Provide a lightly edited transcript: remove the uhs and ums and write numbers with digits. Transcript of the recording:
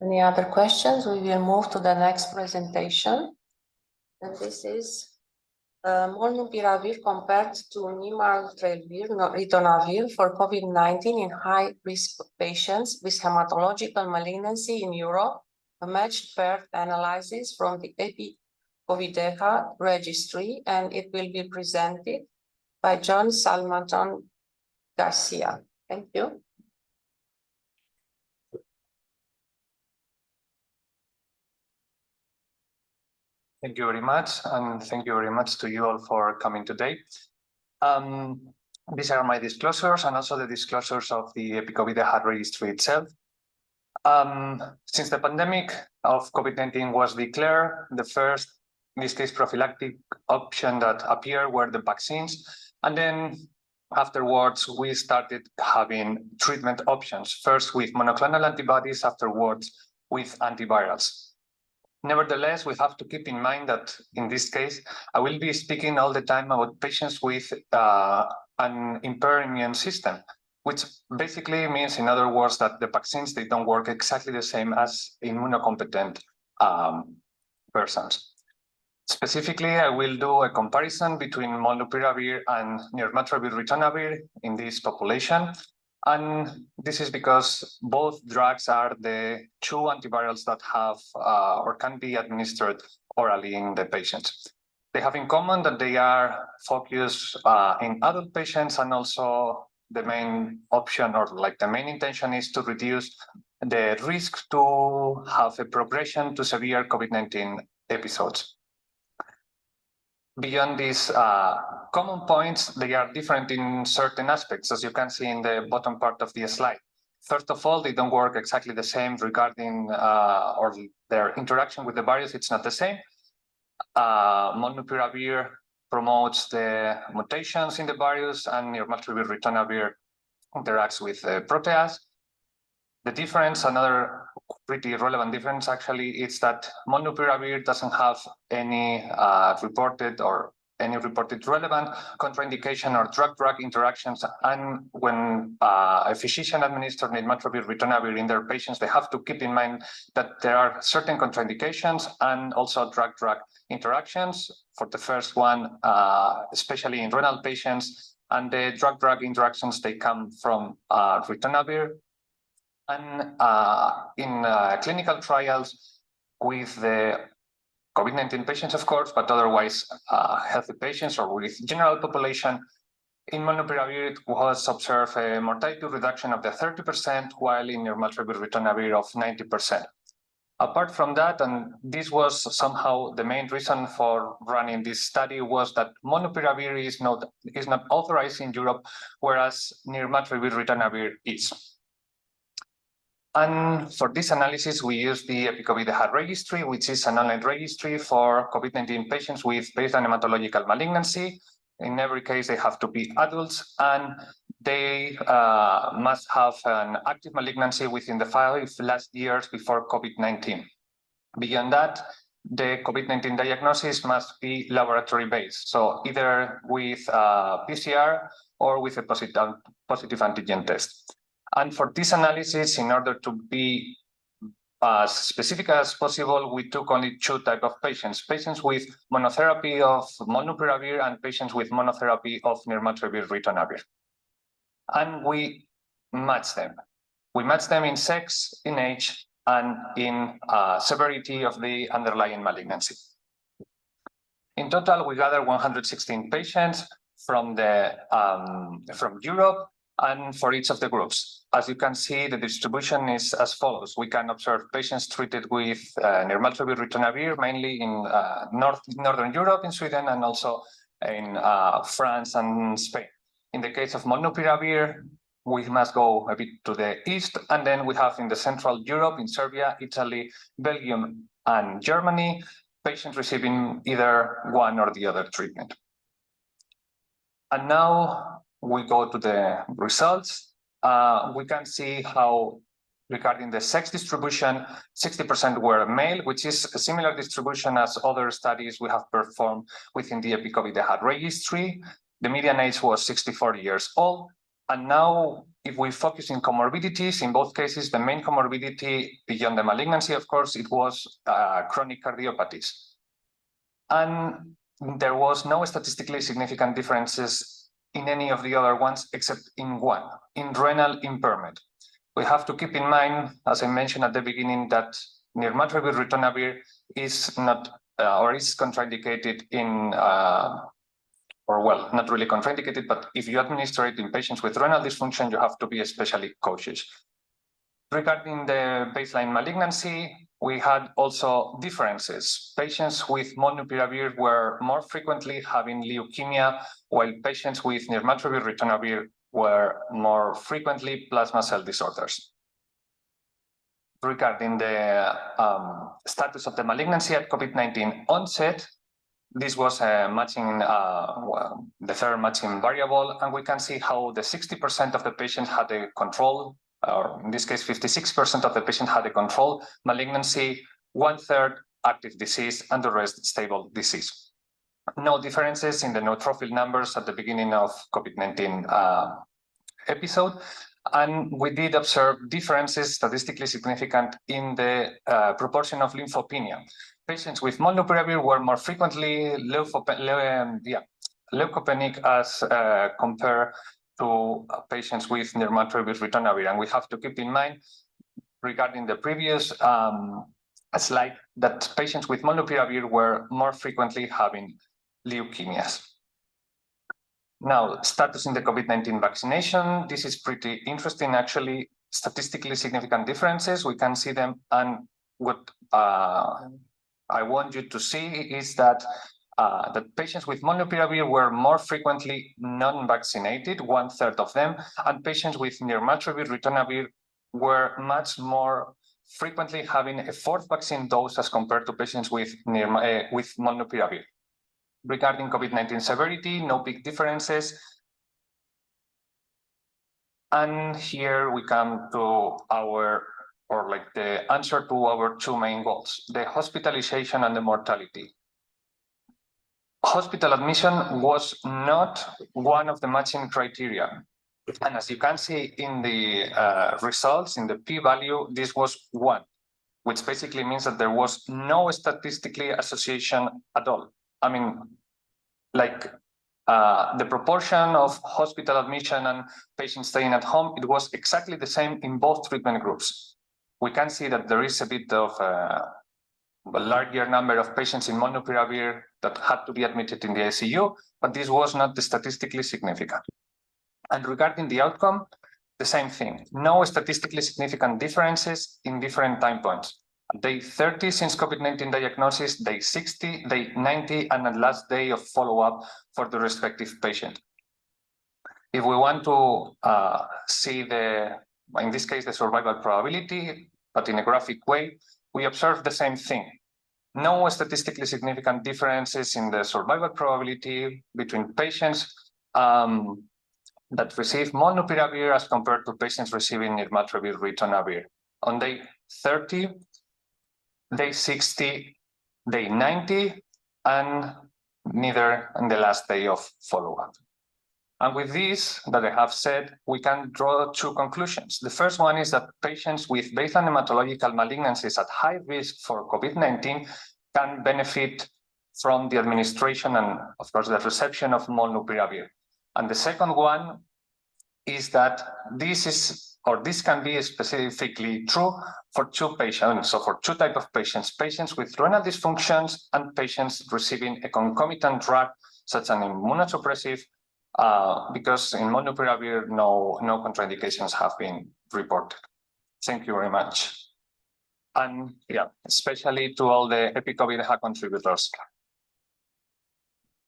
Any other questions? We will move to the next presentation. And this is Molnupiravir compared to nirmatrelvir, ritonavir for COVID-19 in high-risk patients with hematological malignancy in Europe, a matched paired analysis from the EPICOVIDEHA registry, and it will be presented by Jon Salmanton-García. Thank you. Thank you very much, and thank you very much to you all for coming today. These are my disclosures and also the disclosures of the EPICOVIDEHA registry itself. Since the pandemic of COVID-19 was declared, the first, in this case, prophylactic option that appeared were the vaccines. And then afterwards, we started having treatment options, first with monoclonal antibodies, afterwards with antivirals. Nevertheless, we have to keep in mind that in this case, I will be speaking all the time about patients with an impaired immune system, which basically means, in other words, that the vaccines, they don't work exactly the same as immunocompetent persons. Specifically, I will do a comparison between Molnupiravir and nirmatrelvir ritonavir in this population. And this is because both drugs are the two antivirals that have or can be administered orally in the patients. They have in common that they are focused in adult patients, and also the main option, or like the main intention, is to reduce the risk to have a progression to severe COVID-19 episodes. Beyond these common points, they are different in certain aspects, as you can see in the bottom part of the slide. First of all, they don't work exactly the same regarding or their interaction with the virus. It's not the same. Molnupiravir promotes the mutations in the virus, and nirmatrelvir ritonavir interacts with protease. The difference, another pretty relevant difference actually, is that Molnupiravir doesn't have any reported relevant contraindication or drug-drug interactions. And when a physician administers nirmatrelvir ritonavir in their patients, they have to keep in mind that there are certain contraindications and also drug-drug interactions. For the first one, especially in renal patients, and the drug-drug interactions, they come from ritonavir. And in clinical trials with the COVID-19 patients, of course, but otherwise healthy patients or with general population, in Molnupiravir it was observed a mortality reduction of the 30%, while in nirmatrelvir ritonavir of 90%. Apart from that, and this was somehow the main reason for running this study, was that Molnupiravir is not authorized in Europe, whereas nirmatrelvir ritonavir is. And for this analysis, we use the EPICOVIDEHA registry, which is an online registry for COVID-19 patients with baseline hematological malignancy. In every case, they have to be adults, and they must have an active malignancy within the 5 last years before COVID-19. Beyond that, the COVID-19 diagnosis must be laboratory-based, so either with PCR or with a positive antigen test. And for this analysis, in order to be as specific as possible, we took only 2 types of patients: patients with monotherapy of Molnupiravir and patients with monotherapy of nirmatrelvir ritonavir. And we matched them. We matched them in sex, in age, and in severity of the underlying malignancy. In total, we gathered 116 patients from Europe, and for each of the groups. As you can see, the distribution is as follows. We can observe patients treated with nirmatrelvir ritonavir, mainly in Northern Europe, in Sweden, and also in France and Spain. In the case of Molnupiravir, we must go a bit to the east, and then we have in the Central Europe, in Serbia, Italy, Belgium, and Germany, patients receiving either one or the other treatment. And now we go to the results. We can see how, regarding the sex distribution, 60% were male, which is a similar distribution as other studies we have performed within the EPICOVIDEHA registry. The median age was 64 years old. And now, if we focus in comorbidities, in both cases, the main comorbidity beyond the malignancy, of course, it was chronic cardiopathies. And there was no statistically significant differences in any of the other ones, except in one, in renal impairment. We have to keep in mind, as I mentioned at the beginning, that nirmatrelvir ritonavir is not or is contraindicated in or well, not really contraindicated, but if you administer it in patients with renal dysfunction, you have to be especially cautious. Regarding the baseline malignancy, we had also differences. Patients with molnupiravir were more frequently having leukemia, while patients with nirmatrelvir ritonavir were more frequently plasma cell disorders. Regarding the status of the malignancy at COVID-19 onset, this was a matching, the third matching variable, and we can see how the 60% of the patients had a control, or in this case, 56% of the patients had a control malignancy, 1/3 active disease, and the rest stable disease. No differences in the neutrophil numbers at the beginning of COVID-19 episode, and we did observe differences statistically significant in the proportion of lymphopenia. Patients with molnupiravir were more frequently leukopenic as compared to patients with nirmatrelvir ritonavir. And we have to keep in mind, regarding the previous slide, that patients with molnupiravir were more frequently having leukemias. Now, status in the COVID-19 vaccination. This is pretty interesting, actually. Statistically significant differences, we can see them, and what I want you to see is that patients with molnupiravir were more frequently non-vaccinated, 1/3 of them, and patients with nirmatrelvir ritonavir were much more frequently having a 4th vaccine dose as compared to patients with molnupiravir. Regarding COVID-19 severity, no big differences. And here we come to the answer to our two main goals, the hospitalization and the mortality. Hospital admission was not one of the matching criteria. And as you can see in the results, in the p-value, this was 1, which basically means that there was no statistical association at all. I mean, like the proportion of hospital admission and patients staying at home, it was exactly the same in both treatment groups. We can see that there is a bit of a larger number of patients in molnupiravir that had to be admitted in the ICU, but this was not statistically significant. And regarding the outcome, the same thing. No statistically significant differences in different time points. Day 30 since COVID-19 diagnosis, day 60, day 90, and the last day of follow-up for the respective patient. If we want to see in this case, the survival probability, but in a graphic way, we observe the same thing. No statistically significant differences in the survival probability between patients that receive molnupiravir as compared to patients receiving nirmatrelvir ritonavir. On day 30, day 60, day 90, and neither in the last day of follow-up. And with this that I have said, we can draw two conclusions. The first one is that patients with baseline haematological malignancies at high risk for COVID-19 can benefit from the administration and, of course, the reception of molnupiravir. And the second one is that this can be specifically true for two patients, so for two types of patients, patients with renal dysfunctions and patients receiving a concomitant drug, such as an immunosuppressive, because in molnupiravir, no contraindications have been reported. Thank you very much. And yeah, especially to all the EPICOVIDEHA contributors.